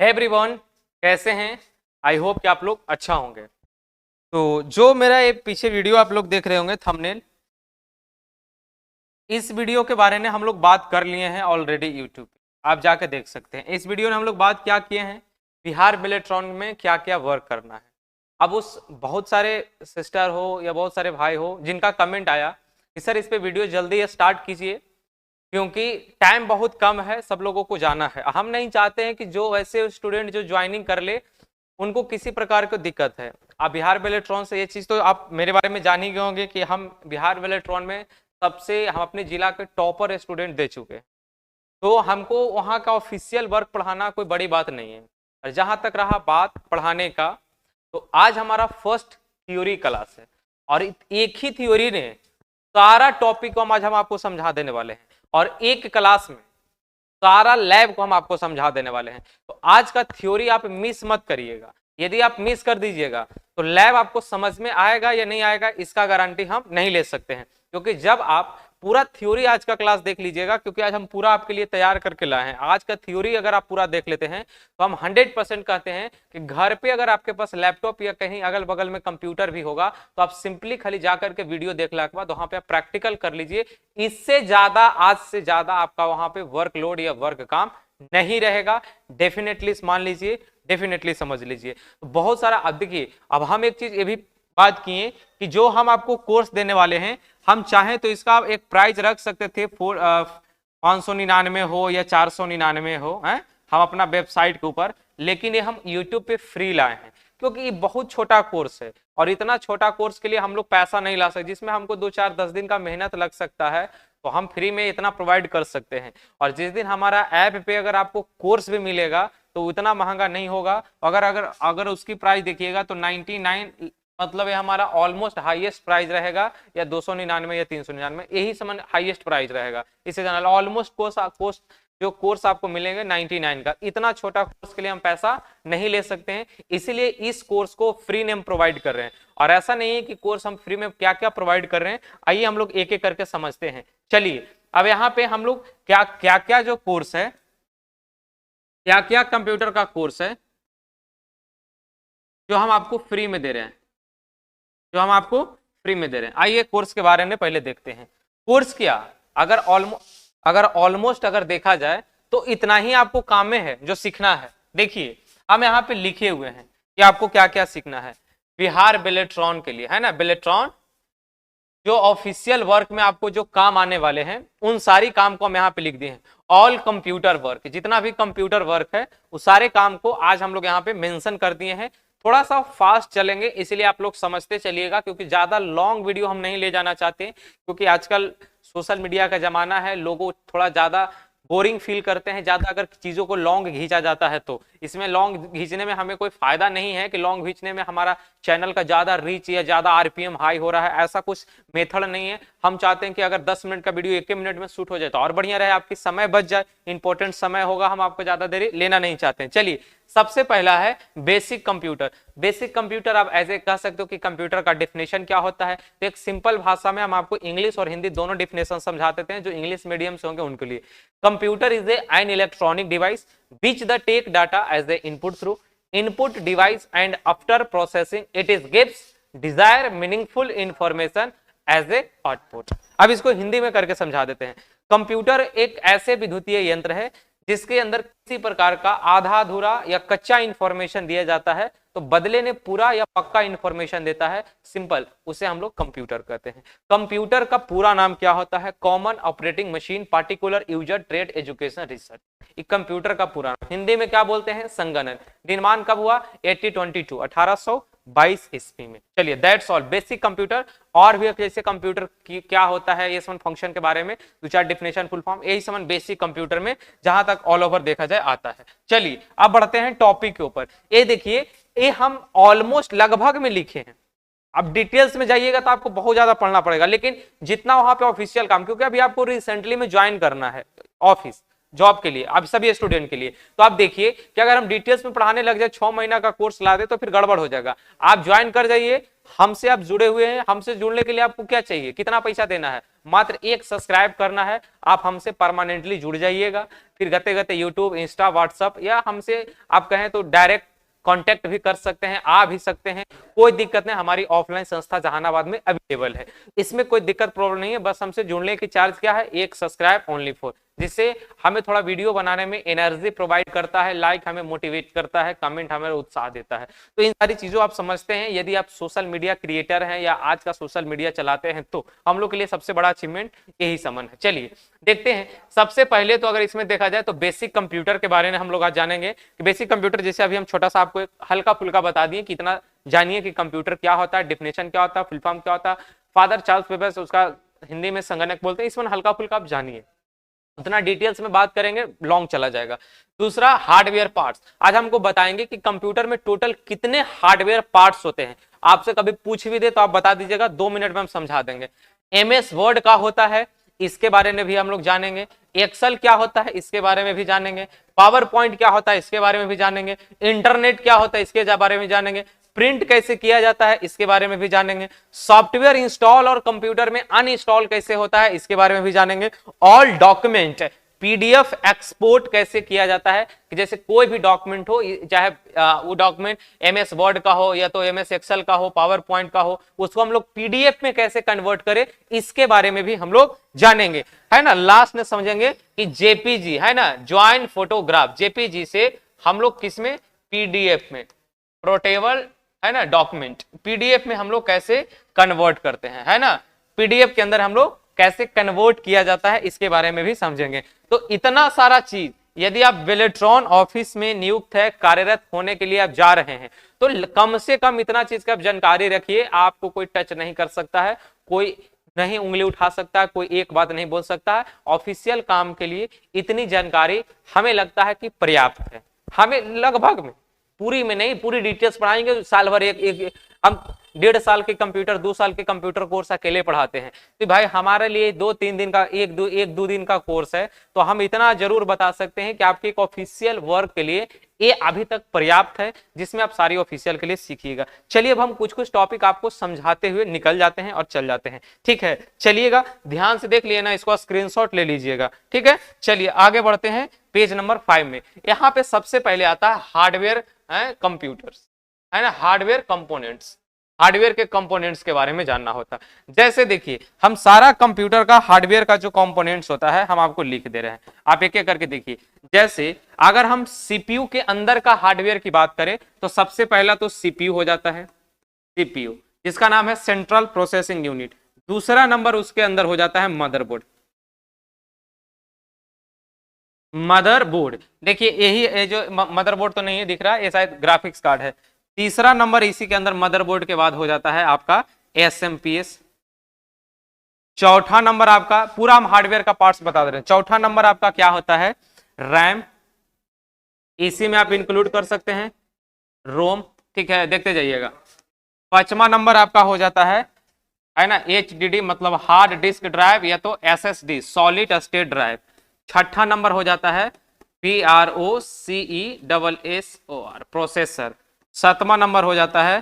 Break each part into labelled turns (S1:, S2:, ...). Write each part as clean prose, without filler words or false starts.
S1: Everyone, कैसे हैं? I hope कि आप लोग अच्छा होंगे। तो जो मेरा ये पीछे वीडियो आप लोग देख रहे होंगे थंबनेल, इस वीडियो के बारे में हम लोग बात कर लिए हैं ऑलरेडी यूट्यूब पे, आप जाके देख सकते हैं। इस वीडियो में हम लोग बात क्या किए हैं, बिहार बेलेट्रॉन में क्या क्या वर्क करना है। अब उस बहुत सारे सिस्टर हो या बहुत सारे भाई हो जिनका कमेंट आया कि सर इस पे वीडियो जल्दी स्टार्ट कीजिए क्योंकि टाइम बहुत कम है, सब लोगों को जाना है। हम नहीं चाहते हैं कि जो वैसे स्टूडेंट जो ज्वाइनिंग कर ले उनको किसी प्रकार की दिक्कत है। आप बिहार बेलेट्रॉन से ये चीज तो आप मेरे बारे में जान ही गए होंगे कि हम बिहार बेलेट्रॉन में सबसे हम अपने जिला के टॉपर स्टूडेंट दे चुके हैं, तो हमको वहाँ का ऑफिशियल वर्क पढ़ाना कोई बड़ी बात नहीं है। और जहां तक रहा बात पढ़ाने का, तो आज हमारा फर्स्ट थ्योरी क्लास है और एक ही थ्योरी ने सारा टॉपिक को आज हम आपको समझा देने वाले हैं और एक क्लास में सारा लैब को हम आपको समझा देने वाले हैं। तो आज का थ्योरी आप मिस मत करिएगा। यदि आप मिस कर दीजिएगा तो लैब आपको समझ में आएगा या नहीं आएगा इसका गारंटी हम नहीं ले सकते हैं, क्योंकि जब आप पूरा थ्योरी आज का क्लास देख लीजिएगा, क्योंकि आज हम पूरा आपके लिए तैयार करके लाए हैं। आज का थ्योरी अगर आप पूरा देख लेते हैं तो हम 100% कहते हैं कि घर पे अगर आपके पास लैपटॉप या कहीं अगल बगल में कंप्यूटर भी होगा तो आप सिंपली खाली जाकर के वीडियो देखने के बाद वहां पे आप प्रैक्टिकल कर लीजिए। इससे ज्यादा, आज से ज्यादा आपका वहां पे वर्कलोड या वर्क काम नहीं रहेगा। डेफिनेटली मान लीजिए, डेफिनेटली समझ लीजिए। तो बहुत सारा, अब देखिए, अब हम एक चीज ये भी बात किए कि जो हम आपको कोर्स देने वाले हैं, हम चाहें तो इसका एक प्राइस रख सकते थे 599 हो या 499 हो, है हम अपना वेबसाइट के ऊपर, लेकिन ये हम यूट्यूब पे फ्री लाए हैं क्योंकि ये बहुत छोटा कोर्स है और इतना छोटा कोर्स के लिए हम लोग पैसा नहीं ला सकते, जिसमें हमको 2-4-10 दिन का मेहनत लग सकता है, तो हम फ्री में इतना प्रोवाइड कर सकते हैं। और जिस दिन हमारा ऐप पे अगर आपको कोर्स भी मिलेगा तो उतना महंगा नहीं होगा। अगर अगर अगर उसकी प्राइस देखिएगा तो 99, मतलब ये हमारा ऑलमोस्ट हाईएस्ट प्राइस रहेगा, या 299 या 399, यही समझ हाईएस्ट प्राइस रहेगा। इससे ज्यादा ऑलमोस्ट कोर्स जो कोर्स आपको मिलेंगे 99 का। इतना छोटा कोर्स के लिए हम पैसा नहीं ले सकते हैं, इसीलिए इस कोर्स को फ्री में हम प्रोवाइड कर रहे हैं। और ऐसा नहीं है कि कोर्स हम फ्री में क्या क्या प्रोवाइड कर रहे हैं, आइए हम लोग एक एक करके समझते हैं। चलिए, अब यहाँ पे हम लोग क्या क्या क्या जो कोर्स है, क्या क्या कंप्यूटर का कोर्स है जो हम आपको फ्री में दे रहे हैं, जो हम आपको फ्री में दे रहे हैं। आइए कोर्स के बारे में पहले देखते हैं। कोर्स क्या, अगर ऑलमोस्ट अगर देखा जाए तो इतना ही आपको काम में है जो सीखना है। देखिए हम यहाँ पे लिखे हुए हैं कि आपको क्या क्या सीखना है बिहार बेलेट्रॉन के लिए, है ना। बेलेट्रॉन जो ऑफिशियल वर्क में आपको जो काम आने वाले हैं उन सारी काम को हम यहाँ पे लिख दिए हैं। ऑल कंप्यूटर वर्क, जितना भी कंप्यूटर वर्क है उस सारे काम को आज हम लोग यहाँ पे मेंशन कर दिए हैं। थोड़ा सा फास्ट चलेंगे इसलिए आप लोग समझते चलिएगा, क्योंकि ज्यादा लॉन्ग वीडियो हम नहीं ले जाना चाहते, क्योंकि आजकल सोशल मीडिया का जमाना है, लोगों थोड़ा ज्यादा बोरिंग फील करते हैं। ज्यादा अगर चीजों को लॉन्ग खींचा जाता है तो इसमें लॉन्ग खींचने में हमें कोई फायदा नहीं है कि लॉन्ग खींचने में हमारा चैनल का ज्यादा रीच या ज्यादा आरपीएम हाई हो रहा है, ऐसा कुछ मेथड नहीं है। हम चाहते हैं कि अगर 10 मिनट का वीडियो 1 मिनट में शूट हो जाए तो और बढ़िया रहे, आपकी समय बच जाए, इंपॉर्टेंट समय होगा, हम आपको ज्यादा देरी लेना नहीं चाहते हैं। चलिए, सबसे पहला है बेसिक कंप्यूटर। बेसिक कंप्यूटर आप ऐसे कह सकते हो कि कंप्यूटर का डेफिनेशन क्या होता है। तो एक सिंपल भाषा में हम आपको इंग्लिश और हिंदी दोनों डेफिनेशन समझा देते हैं, जो इंग्लिश मीडियम से होंगे उनके लिए। Computer is an electronic device which the take data as the input through input device and after processing it is gives desired meaningful information as a output। अब इसको हिंदी में करके समझा देते हैं। कंप्यूटर एक ऐसे विद्युतीय यंत्र है जिसके अंदर किसी प्रकार का आधा अधूरा या कच्चा इंफॉर्मेशन दिया जाता है तो बदले में पूरा या पक्का इंफॉर्मेशन देता है। सिंपल, उसे हम लोग कंप्यूटर कहते हैं। कंप्यूटर का पूरा नाम क्या होता है? Common operating machine particular user trade education research. Computer का पूरा नाम हिंदी में क्या बोलते हैं? संगणक। निर्माण कब हुआ? 1822 ईस्वी में। चलिए, दैट्स ऑल बेसिक कंप्यूटर। और भी जैसे कंप्यूटर की क्या होता है, ये समझ फंक्शन के बारे में 2-4 डिफिनेशन, फुल फॉर्म, यही समझ बेसिक कंप्यूटर में जहां तक ऑल ओवर देखा जाए आता है। चलिए अब बढ़ते हैं टॉपिक के ऊपर। ये देखिए, ये हम ऑलमोस्ट लगभग में लिखे हैं। अब डिटेल्स में जाइएगा तो आपको बहुत ज्यादा पढ़ना पड़ेगा, लेकिन जितना वहां पे ऑफिशियल काम, क्योंकि अभी आपको रिसेंटली में ज्वाइन करना है ऑफिस, जॉब के लिए, आप सभी स्टूडेंट के लिए। तो आप देखिए कि अगर हम डिटेल्स में पढ़ाने लग जाए, 6 महीना का कोर्स ला दे तो फिर गड़बड़ हो जाएगा। आप ज्वाइन कर जाइए, हमसे आप जुड़े हुए हैं, हमसे जुड़ने के लिए आपको क्या चाहिए, कितना पैसा देना है, मात्र एक सब्सक्राइब करना है, आप हमसे परमानेंटली जुड़ जाइएगा। फिर गते गते यूट्यूब, इंस्टा, व्हाट्सअप या हमसे आप कहें तो डायरेक्ट कांटेक्ट भी कर सकते हैं, आ भी सकते हैं, कोई दिक्कत नहीं। हमारी ऑफलाइन संस्था जहानाबाद में अवेलेबल है, इसमें कोई दिक्कत प्रॉब्लम नहीं है। बस हमसे जुड़ने की चार्ज क्या है, एक सब्सक्राइब ओनली फॉर, जिससे हमें थोड़ा वीडियो बनाने में एनर्जी प्रोवाइड करता है, लाइक हमें मोटिवेट करता है, कमेंट हमें उत्साह देता है। तो इन सारी चीजों आप समझते हैं। यदि आप सोशल मीडिया क्रिएटर हैं या आज का सोशल मीडिया चलाते हैं तो हम लोग के लिए सबसे बड़ा अचीवमेंट यही समन है। चलिए देखते हैं। सबसे पहले तो अगर इसमें देखा जाए तो बेसिक कंप्यूटर के बारे में हम लोग आज जानेंगे कि बेसिक कंप्यूटर, जैसे अभी हम छोटा सा आपको हल्का फुल्का बता दिए, कितना जानिए कि कंप्यूटर क्या होता है, डिफिनेशन क्या होता है, फुल फॉर्म क्या होता है। फादर चार्ल्स बेबेज उसका हिंदी में संगणक बोलते हैं, इसमें हल्का फुल्का आप जानिए, उतना डिटेल्स में बात करेंगे लॉन्ग चला जाएगा। दूसरा हार्डवेयर पार्ट्स, आज हमको बताएंगे कि कंप्यूटर में टोटल कितने हार्डवेयर पार्ट्स होते हैं। आपसे कभी पूछ भी दे तो आप बता दीजिएगा, 2 मिनट में हम समझा देंगे। एमएस वर्ड का होता है, इसके बारे में भी हम लोग जानेंगे। एक्सेल क्या होता है, इसके बारे में भी जानेंगे। पावर पॉइंट क्या होता है, इसके बारे में भी जानेंगे। इंटरनेट क्या होता है, इसके बारे में जानेंगे। प्रिंट कैसे किया जाता है, इसके बारे में भी जानेंगे। सॉफ्टवेयर इंस्टॉल और कंप्यूटर में अनइंस्टॉल कैसे होता है, इसके बारे में भी जानेंगे। ऑल डॉक्यूमेंट पीडीएफ एक्सपोर्ट कैसे किया जाता है, कि जैसे कोई भी डॉक्यूमेंट हो, चाहे वो डॉक्यूमेंट एमएस वर्ड का हो या तो एमएस एक्सेल का हो, पावर पॉइंट का हो, उसको हम लोग पीडीएफ में कैसे कन्वर्ट करें, इसके बारे में भी हम लोग जानेंगे, है ना। लास्ट में समझेंगे कि जेपीजी, है ना, ज्वाइंट फोटोग्राफ, जेपीजी से हम लोग किसमें, पीडीएफ में, पोर्टेबल, है ना, डॉक्यूमेंट, पीडीएफ में हम लोग कैसे कन्वर्ट करते हैं, है ना, पीडीएफ के अंदर हम लोग कैसे कन्वर्ट किया जाता है, इसके बारे में भी समझेंगे। तो इतना सारा चीज, यदि आप बेलेट्रॉन ऑफिस में नियुक्त है, कार्यरत होने के लिए आप जा रहे हैं, तो कम से कम इतना चीज का आप जानकारी रखिए, आपको कोई टच नहीं कर सकता है, कोई नहीं उंगली उठा सकता है, कोई एक बात नहीं बोल सकता है। ऑफिशियल काम के लिए इतनी जानकारी हमें लगता है कि पर्याप्त है। हमें लगभग में, पूरी में नहीं, पूरी डिटेल्स पढ़ाएंगे साल भर। एक हम 1.5 साल के कंप्यूटर, 2 साल के कंप्यूटर कोर्स अकेले पढ़ाते हैं, तो भाई हमारे लिए 2-3 दिन का, एक दो दिन का कोर्स है, तो हम इतना जरूर बता सकते हैं कि आपके एक ऑफिशियल वर्क के लिए ये अभी तक पर्याप्त है, जिसमें आप सारी ऑफिशियल के लिए सीखिएगा। चलिए अब हम कुछ कुछ टॉपिक आपको समझाते हुए निकल जाते हैं और चल जाते हैं, ठीक है। चलिएगा ध्यान से देख लेना, इसको स्क्रीनशॉट ले लीजिएगा, ठीक है। चलिए आगे बढ़ते हैं पेज नंबर 5 में। यहाँ पे सबसे पहले आता है हार्डवेयर कंप्यूटर्स, है ना, हार्डवेयर कंपोनेंट्स। हार्डवेयर के कंपोनेंट्स के बारे में जानना होता है। जैसे देखिए, हम सारा कंप्यूटर का हार्डवेयर का जो कंपोनेंट्स होता है हम आपको लिख दे रहे हैं, आप एक एक करके देखिए। जैसे अगर हम सीपीयू के अंदर का हार्डवेयर की बात करें तो सबसे पहला तो सीपीयू हो जाता है, सीपीयू जिसका नाम है सेंट्रल प्रोसेसिंग यूनिट। दूसरा नंबर उसके अंदर हो जाता है मदरबोर्ड, मदरबोर्ड, देखिए यही जो मदरबोर्ड तो नहीं है दिख रहा है, ये शायद ग्राफिक्स कार्ड है। तीसरा नंबर इसी के अंदर मदरबोर्ड के बाद हो जाता है आपका एसएमपीएस। चौथा नंबर आपका, पूरा हम हार्डवेयर का पार्ट्स बता दे रहे हैं, चौथा नंबर आपका क्या होता है, रैम, इसी में आप इंक्लूड कर सकते हैं रोम, ठीक है, देखते जाइएगा। पांचवा नंबर आपका हो जाता है ना, एचडीडी मतलब हार्ड डिस्क ड्राइव या तो एसएसडी सॉलिड स्टेट ड्राइव। छठा नंबर हो जाता है PROCESSOR प्रोसेसर। सातवां नंबर हो जाता है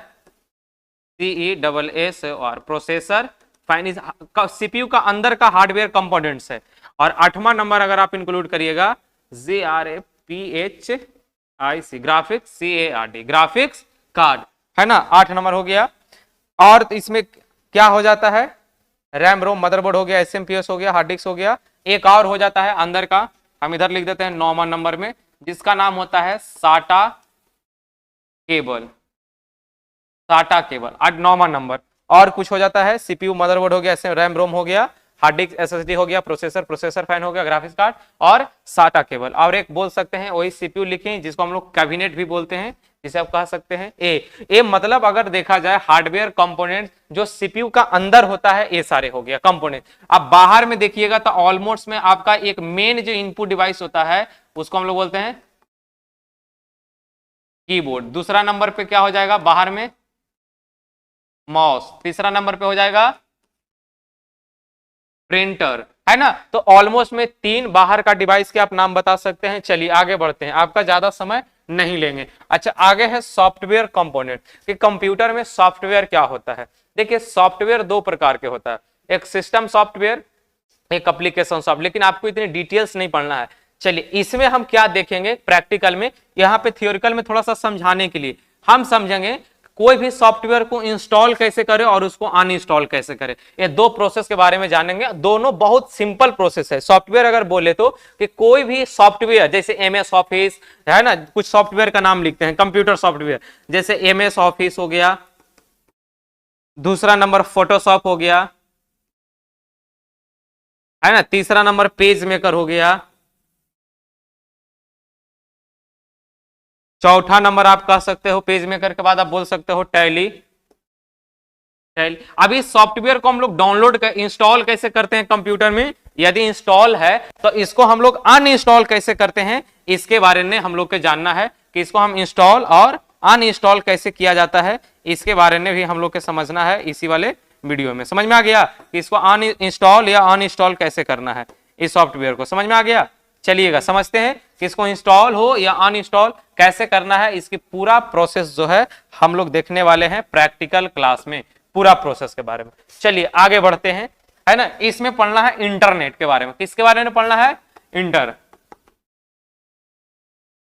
S1: CESSOR प्रोसेसर। सीपीयू का अंदर का हार्डवेयर कंपोनेंट्स है। और आठवां नंबर अगर आप इंक्लूड करिएगा GRAPHIC graphics CARD graphics card, है ना, 8 नंबर हो गया। और इसमें क्या हो जाता है, रैम रोम मदरबोर्ड हो गया, एसएमपीएस हो गया, हार्ड डिस्क हो गया। एक और हो जाता है अंदर का, हम इधर लिख देते हैं 9वां नंबर में, जिसका नाम होता है साटा केबल, साटा केबल 9वां नंबर। और कुछ हो जाता है, सीपीयू मदरबोर्ड हो गया, रैम रोम हो गया, हार्ड डिस्क एसएसडी हो गया, प्रोसेसर प्रोसेसर फैन हो गया, ग्राफिक्स कार्ड और साटा केबल। और एक बोल सकते हैं वही सीपीयू लिखें जिसको हम लोग कैबिनेट भी बोलते हैं, जिसे आप कह सकते हैं ए मतलब अगर देखा जाए हार्डवेयर कंपोनेंट जो सीपीयू का अंदर होता है, ये सारे हो गया कंपोनेंट। अब बाहर में देखिएगा तो ऑलमोस्ट में आपका एक मेन जो इनपुट डिवाइस होता है उसको हम लोग बोलते हैं कीबोर्ड। दूसरा नंबर पे क्या हो जाएगा बाहर में, माउस। तीसरा नंबर पे हो जाएगा प्रिंटर, है ना। तो ऑलमोस्ट में 3 बाहर का डिवाइस के आप नाम बता सकते हैं। चलिए आगे बढ़ते हैं, आपका ज्यादा समय नहीं लेंगे। अच्छा, आगे है सॉफ्टवेयर कंपोनेंट, कि कंप्यूटर में सॉफ्टवेयर क्या होता है। देखिए सॉफ्टवेयर 2 प्रकार के होता है, एक सिस्टम सॉफ्टवेयर, एक एप्लीकेशन सॉफ्टवेयर, लेकिन आपको इतनी डिटेल्स नहीं पढ़ना है। चलिए इसमें हम क्या देखेंगे प्रैक्टिकल में, यहाँ पे थियोरिकल में थोड़ा सा समझाने के लिए हम समझेंगे कोई भी सॉफ्टवेयर को इंस्टॉल कैसे करें और उसको अनइंस्टॉल कैसे करें। ये 2 प्रोसेस के बारे में जानेंगे, दोनों बहुत सिंपल प्रोसेस है। सॉफ्टवेयर अगर बोले तो कि कोई भी सॉफ्टवेयर, जैसे MS ऑफिस है ना, कुछ सॉफ्टवेयर का नाम लिखते हैं कंप्यूटर सॉफ्टवेयर, जैसे MS ऑफिस हो गया, दूसरा नंबर फोटोशॉप हो गया, है ना, तीसरा नंबर पेज मेकर हो गया, चौथा नंबर आप कह सकते हो पेज मेकर के बाद आप बोल सकते हो टैली। अब इस सॉफ्टवेयर को हम लोग डाउनलोड कर इंस्टॉल कैसे करते हैं कंप्यूटर में, यदि इंस्टॉल है तो इसको हम लोग अनइंस्टॉल कैसे करते हैं, इसके बारे में हम लोग को जानना है कि इसको हम इंस्टॉल और अनइंस्टॉल कैसे किया जाता है, इसके बारे में भी हम लोग को समझना है इसी वाले वीडियो में। समझ में आ गया कि इसको अनइंस्टॉल या अनइंस्टॉल कैसे करना है, इस सॉफ्टवेयर को समझ में आ गया। चलिएगा समझते हैं कि इसको इंस्टॉल हो या अनइंस्टॉल कैसे करना है, इसकी पूरा प्रोसेस जो है हम लोग देखने वाले हैं प्रैक्टिकल क्लास में, पूरा प्रोसेस के बारे में। चलिए आगे बढ़ते हैं, है ना। इसमें पढ़ना है इंटरनेट के बारे में। किसके बारे में पढ़ना है?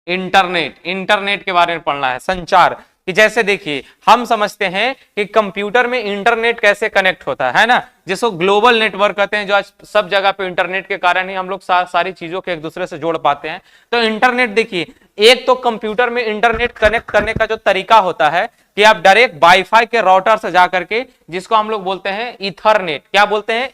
S1: इंटरनेट के बारे में पढ़ना है, संचार। कि जैसे देखिए हम समझते हैं कि कंप्यूटर में इंटरनेट कैसे कनेक्ट होता है ना, जिसको ग्लोबल नेटवर्क कहते हैं, जो आज सब जगह पे इंटरनेट के कारण ही हम लोग सारी चीजों के एक दूसरे से जोड़ पाते हैं। तो इंटरनेट देखिए, एक तो कंप्यूटर में इंटरनेट कनेक्ट करने का जो तरीका होता है कि आप डायरेक्ट वाईफाई के राउटर से जाकर के, जिसको हम लोग बोलते हैं ईथरनेट, क्या बोलते हैं?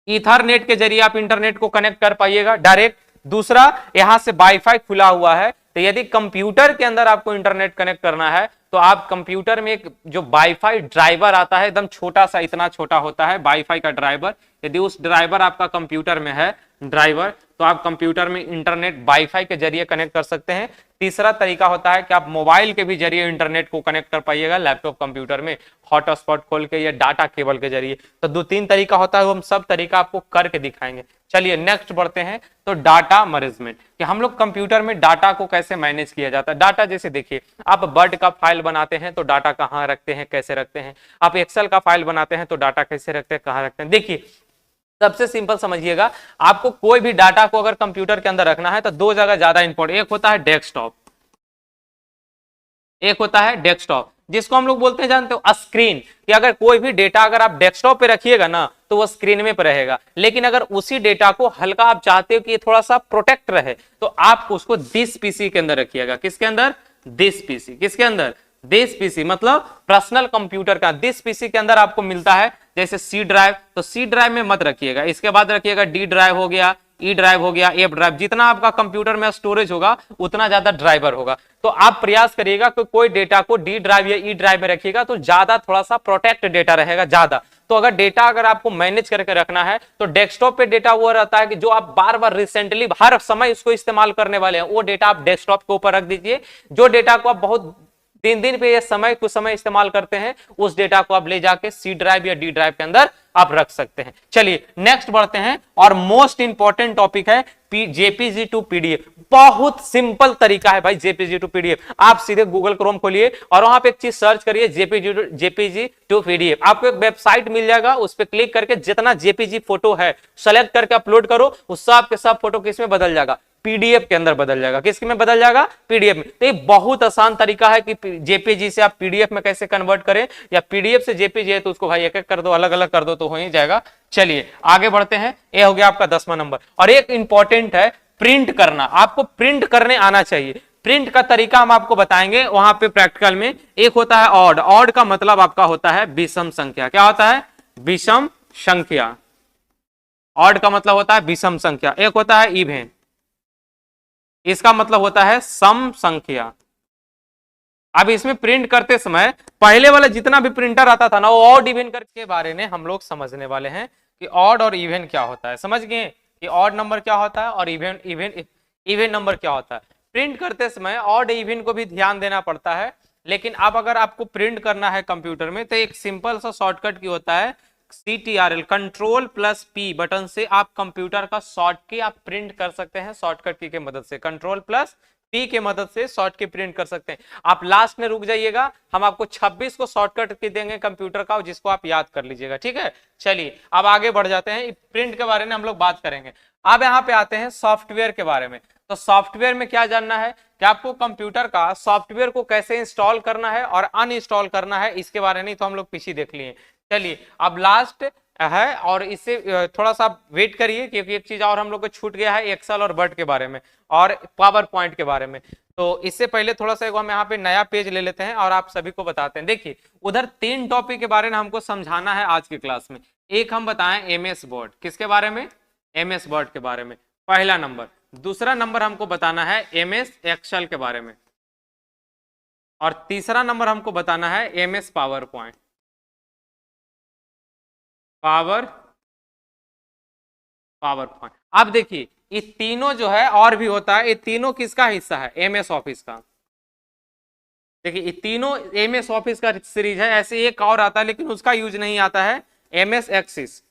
S1: ईथरनेट के जरिए आप इंटरनेट को कनेक्ट कर पाइएगा डायरेक्ट। दूसरा, यहां से वाईफाई खुला हुआ है, तो यदि कंप्यूटर के अंदर आपको इंटरनेट कनेक्ट करना है तो आप कंप्यूटर में एक जो वाईफाई ड्राइवर आता है, एकदम छोटा सा, इतना छोटा होता है वाईफाई का ड्राइवर, यदि उस ड्राइवर आपका कंप्यूटर में है ड्राइवर, तो आप कंप्यूटर में इंटरनेट वाईफाई के जरिए कनेक्ट कर सकते हैं। तीसरा तरीका होता है कि आप मोबाइल के भी जरिए इंटरनेट को कनेक्ट कर पाइएगा लैपटॉप कंप्यूटर में, हॉटस्पॉट खोल के या डाटा केबल के जरिए। तो 2-3 तरीका होता है, वो हम सब तरीका आपको करके दिखाएंगे। चलिए नेक्स्ट बढ़ते हैं। तो डाटा मैनेजमेंट, कि हम लोग कंप्यूटर में डाटा को कैसे मैनेज किया जाता है। डाटा जैसे देखिए, आप वर्ड का फाइल बनाते हैं तो डाटा कहाँ रखते हैं, कैसे रखते हैं। आप एक्सेल का फाइल बनाते हैं तो डाटा कैसे रखते हैं, कहाँ रखते हैं। देखिए सबसे सिंपल समझिएगा, आपको कोई भी डाटा को अगर कंप्यूटर के अंदर रखना है तो 2 जगह ज्यादा इंपॉर्टेंट, एक होता है डेस्कटॉप, जिसको हम लोग बोलते हैं, जानते हो, स्क्रीन। कि अगर कोई भी डेटा अगर आप डेस्कटॉप पे रखिएगा ना तो वो स्क्रीन में पे रहेगा, लेकिन अगर उसी डेटा को हल्का आप चाहते हो कि ये थोड़ा सा प्रोटेक्ट रहे तो आप उसको दिस पीसी के अंदर रखिएगा। किसके अंदर? This PC. किसके अंदर? दिस पीसी, मतलब पर्सनल कंप्यूटर का। दिस पीसी के अंदर आपको मिलता है जैसे सी ड्राइव, तो सी ड्राइव में मत रखिएगा, इसके बाद रखिएगा डी ड्राइव हो गया, ई ड्राइव हो गया, एफ ड्राइव। जितना आपका कंप्यूटर में स्टोरेज होगा उतना ज्यादा ड्राइवर होगा। तो आप प्रयास करिएगा कि कोई डेटा को डी ड्राइव या ई ड्राइव में रखिएगा तो ज्यादा थोड़ा सा प्रोटेक्ट डेटा रहेगा ज्यादा। तो अगर डेटा अगर आपको मैनेज करके रखना है तो डेस्कटॉप पे डेटा वो रहता है कि जो आप बार बार रिसेंटली हर समय इसको इस्तेमाल करने वाले हैं, वो डेटा आप डेस्कटॉप के ऊपर रख दीजिए। जो डेटा को आप बहुत दिन पे ये कुछ समय इस्तेमाल करते हैं, उस डेटा को आप ले जाके सी ड्राइव या डी ड्राइव के अंदर आप रख सकते हैं। चलिए नेक्स्ट बढ़ते हैं, और मोस्ट इंपॉर्टेंट टॉपिक है जेपीजी टू पीडीएफ। बहुत सिंपल तरीका है भाई जेपीजी टू पीडीएफ। आप सीधे गूगल क्रोम खोलिए और वहां पे एक चीज सर्च करिए, जेपीजी टू पीडीएफ। आपको एक वेबसाइट मिल जाएगा, उस पर क्लिक करके जितना जेपीजी फोटो है सेलेक्ट करके अपलोड करो, उस सब के सब फोटो किसमें बदल जाएगा? पीडीएफ के अंदर बदल जाएगा। किसके में बदल जाएगा? पीडीएफ में। तो ये बहुत आसान तरीका है कि जेपीजी से आप पीडीएफ में कैसे कन्वर्ट करें, या पीडीएफ से जेपीजी है तो उसको भाई एक एक कर दो, अलग अलग कर दो तो हो ही जाएगा। चलिए आगे बढ़ते हैं, ये हो गया आपका 10वां नंबर। और एक इंपॉर्टेंट है प्रिंट करना, आपको प्रिंट करने आना चाहिए। प्रिंट का तरीका हम आपको बताएंगे वहां पे प्रैक्टिकल में। एक होता है ऑड, ऑड का मतलब आपका होता है विषम संख्या। क्या होता है? विषम संख्या। ऑड का मतलब होता है विषम संख्या। एक होता है इवेन, इसका मतलब होता है सम संख्या। अब इसमें प्रिंट करते समय पहले वाला जितना भी प्रिंटर आता था ना, वो ऑड इवन के बारे में हम लोग समझने वाले हैं कि ऑड और इवन क्या होता है। समझ गए कि ऑड नंबर क्या होता है और इवन नंबर क्या होता है। प्रिंट करते समय ऑड इवन को भी ध्यान देना पड़ता है, लेकिन अब अगर आपको प्रिंट करना है कंप्यूटर में तो एक सिंपल सा शॉर्टकट की होता है CTRL control plus P button से आप कंप्यूटर का शॉर्ट की आप प्रिंट कर सकते हैं शॉर्टकट की के मदद से। कंट्रोल प्लस P के मदद से शॉर्ट की प्रिंट कर सकते हैं। आप लास्ट में रुक जाइएगा, हम आपको 26 को शॉर्टकट की देंगे कंप्यूटर का, जिसको आप याद कर लीजिएगा, ठीक है। चलिए अब आगे बढ़ जाते हैं, प्रिंट के बारे में हम लोग बात करेंगे। अब यहाँ पे आते हैं सॉफ्टवेयर के बारे में। तो सॉफ्टवेयर में क्या जानना है कि आपको कंप्यूटर का सॉफ्टवेयर को कैसे इंस्टॉल करना है और अनइंस्टॉल करना है, इसके बारे में तो हम लोग पीछे देख लिए। चलिए अब लास्ट है, और इससे थोड़ा सा वेट करिए क्योंकि एक चीज और हम लोग को छूट गया है, एक्सेल और वर्ड के बारे में और पावर पॉइंट के बारे में। तो इससे पहले थोड़ा सा हम यहाँ पे नया पेज ले लेते हैं और आप सभी को बताते हैं। देखिए उधर 3 टॉपिक के बारे में हमको समझाना है आज की क्लास में। एक हम बताएं MS वर्ड, किसके बारे में? MS वर्ड के बारे में, पहला नंबर। दूसरा नंबर हमको बताना है MS एक्सेल के बारे में, और तीसरा नंबर हमको बताना है MS power point. Power point. अब देखिए ये तीनों जो है और भी होता है, ये तीनों किसका हिस्सा है? MS ऑफिस का। देखिए ये तीनों MS ऑफिस का सीरीज है। ऐसे एक और आता है लेकिन उसका यूज नहीं आता है, MS एक्सिस।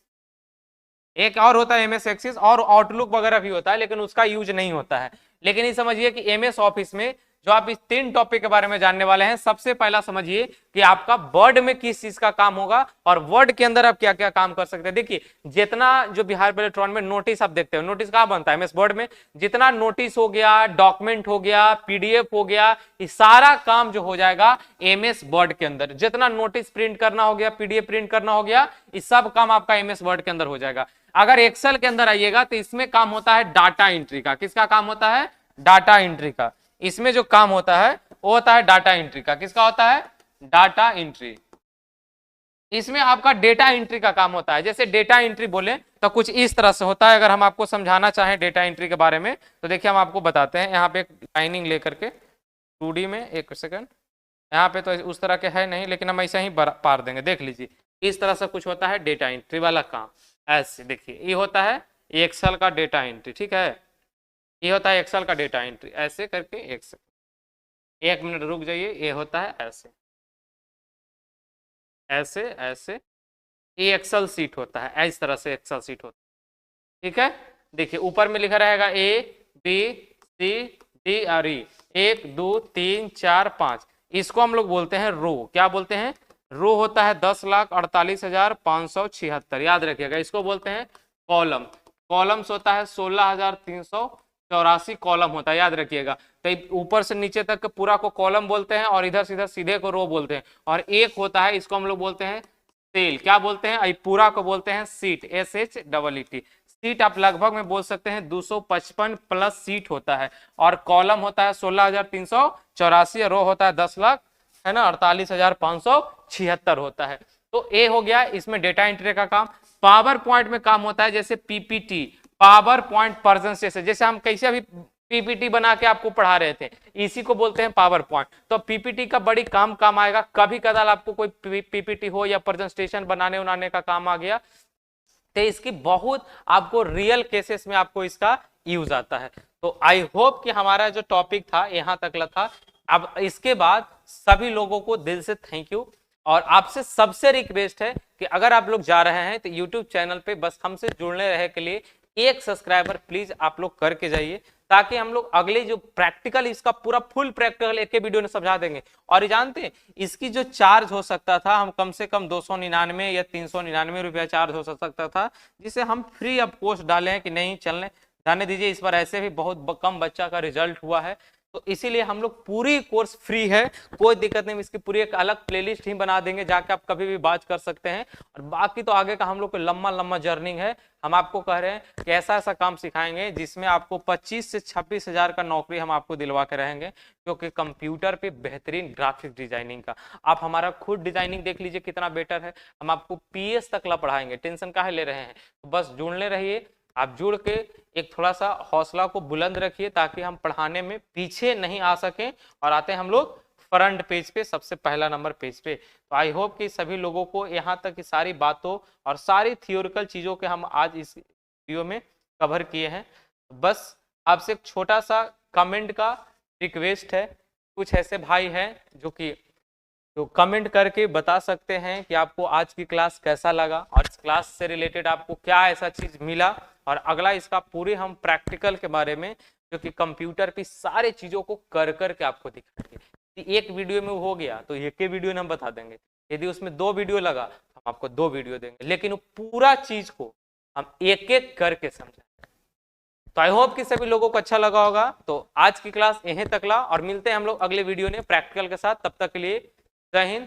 S1: एक और होता है MS एक्सिस, और आउटलुक वगैरह भी होता है लेकिन उसका यूज नहीं होता है। लेकिन ये समझिए कि MS ऑफिस में जो आप इस 3 टॉपिक के बारे में जानने वाले हैं, सबसे पहला समझिए कि आपका वर्ड में किस चीज का काम होगा और वर्ड के अंदर आप क्या क्या काम कर सकते हैं। देखिए जितना जो बिहार इलेक्ट्रॉन में नोटिस आप देखते हो, नोटिस कहाँ बनता है? MS वर्ड में। जितना नोटिस हो गया, डॉक्यूमेंट हो गया, PDF हो गया, ये सारा काम जो हो जाएगा MS वर्ड के अंदर। जितना नोटिस प्रिंट करना हो गया, PDF प्रिंट करना हो गया, ये सब काम आपका MS वर्ड के अंदर हो जाएगा। अगर एक्सेल के अंदर आइएगा तो इसमें काम होता है डाटा एंट्री का। किसका काम होता है? डाटा एंट्री का। इसमें जो काम होता है वो होता है डाटा एंट्री का। किसका होता है? Data entry. इसमें आपका डेटा एंट्री का काम होता है। जैसे डेटा एंट्री बोले तो कुछ इस तरह से होता है। अगर हम आपको समझाना चाहें डेटा एंट्री के बारे में तो देखिए हम आपको बताते हैं। यहाँ पे एक लाइनिंग लेकर के 2D में, एक सेकंड, यहाँ पे तो उस तरह के है नहीं लेकिन हम ऐसे ही पार देंगे। देख लीजिए इस तरह से कुछ होता है डेटा एंट्री वाला काम। ऐसे देखिए ये होता है एक्सेल का डेटा एंट्री, ठीक है। ये होता है एक्सेल का डेटा एंट्री। ऐसे करके एक मिनट रुक जाइए। ये होता है ऐसे ऐसे ऐसे, ये एक्सेल सीट होता है। इस तरह से एक्सेल सीट होता है, ठीक है। देखिए ऊपर में लिखा रहेगा ABCD और E, 1 2 3 4 5। इसको हम लोग बोलते हैं रो। क्या बोलते हैं? रो होता है 10,48,576। याद रखिएगा। इसको बोलते हैं कॉलम। कॉलम्स होता है 16,384 कॉलम होता है, याद रखिएगा। तो ऊपर से नीचे तक पूरा को कॉलम बोलते हैं और इधर से इधर सीधे को रो बोलते हैं। और एक होता है, इसको हम लोग बोलते हैं सेल। क्या बोलते हैं? पूरा को बोलते हैं सीट, SHEET। सीट आप लगभग में बोल सकते हैं 255 प्लस सीट होता है। और कॉलम होता है 16,384, रो होता है 10 लाख, है ना, 48,576 होता है। तो ए हो गया इसमें डेटा एंट्री का काम। पावर पॉइंट में काम होता है जैसे PPT, पावर पॉइंट प्रेजेंटेशन। जैसे हम कैसे अभी PPT बना के आपको पढ़ा रहे थे, इसी को बोलते हैं पावर पॉइंट। तो PPT का बड़ी काम आएगा। कभी कदाल आपको कोई PPT हो या प्रेजेंटेशन बनाने उनाने का काम आ गया तो इसकी बहुत आपको रियल केसेस में आपको इसका यूज आता है। तो आई होप कि हमारा जो टॉपिक था यहाँ तक था। अब इसके बाद सभी लोगों को दिल से थैंक यू, और आपसे सबसे रिक्वेस्ट है कि अगर आप लोग जा रहे हैं तो YouTube चैनल पे बस हमसे जुड़ने रहे के लिए एक सब्सक्राइबर प्लीज आप लोग करके जाइए, ताकि हम लोग अगले जो प्रैक्टिकल, इसका पूरा फुल प्रैक्टिकल एक वीडियो में समझा देंगे। और जानते हैं इसकी जो चार्ज हो सकता था, हम कम से कम 299 या 399 रुपया चार्ज हो सकता था, जिसे हम फ्री ऑफ कॉस्ट डाले हैं कि नहीं चलने जाने दीजिए। इस बार ऐसे भी बहुत कम बच्चा का रिजल्ट हुआ है, तो इसीलिए हम लोग पूरी कोर्स फ्री है, कोई दिक्कत नहीं। इसकी पूरी एक अलग प्लेलिस्ट ही बना देंगे, जाके आप कभी भी बात कर सकते हैं। और बाकी तो आगे का हम लोग को लंबा जर्नी है। हम आपको कह रहे हैं कि ऐसा काम सिखाएंगे जिसमें आपको 25 से 26 हजार का नौकरी हम आपको दिलवा के रहेंगे, क्योंकि कंप्यूटर पे बेहतरीन ग्राफिक डिजाइनिंग का। आप हमारा खुद डिजाइनिंग देख लीजिए कितना बेटर है। हम आपको PS तक ला पढ़ाएंगे, टेंशन काहे ले रहे हैं। तो बस जुड़ने रहिए। आप जुड़ के एक थोड़ा सा हौसला को बुलंद रखिए, ताकि हम पढ़ाने में पीछे नहीं आ सकें और आते हैं हम लोग फ्रंट पेज पे, सबसे पहला नंबर पेज पे। तो आई होप कि सभी लोगों को यहाँ तक की सारी बातों और सारी थियोरिकल चीजों के हम आज इस वीडियो में कवर किए हैं। बस आपसे एक छोटा सा कमेंट का रिक्वेस्ट है। कुछ ऐसे भाई हैं जो तो कमेंट करके बता सकते हैं कि आपको आज की क्लास कैसा लगा और इस क्लास से रिलेटेड आपको क्या ऐसा चीज मिला। और अगला इसका पूरे हम प्रैक्टिकल के बारे में जो कि कंप्यूटर की सारी चीजों को कर करके आपको दिखाएंगे। एक वीडियो में हो गया तो एक ही वीडियो में हम बता देंगे, यदि उसमें 2 वीडियो लगा तो हम आपको 2 वीडियो देंगे, लेकिन वो पूरा चीज को हम एक एक करके समझेंगे। तो आई होप कि सभी लोगों को अच्छा लगा होगा। तो आज की क्लास यहीं तक ला और मिलते हैं हम लोग अगले वीडियो में प्रैक्टिकल के साथ। तब तक के लिए जय हिंद,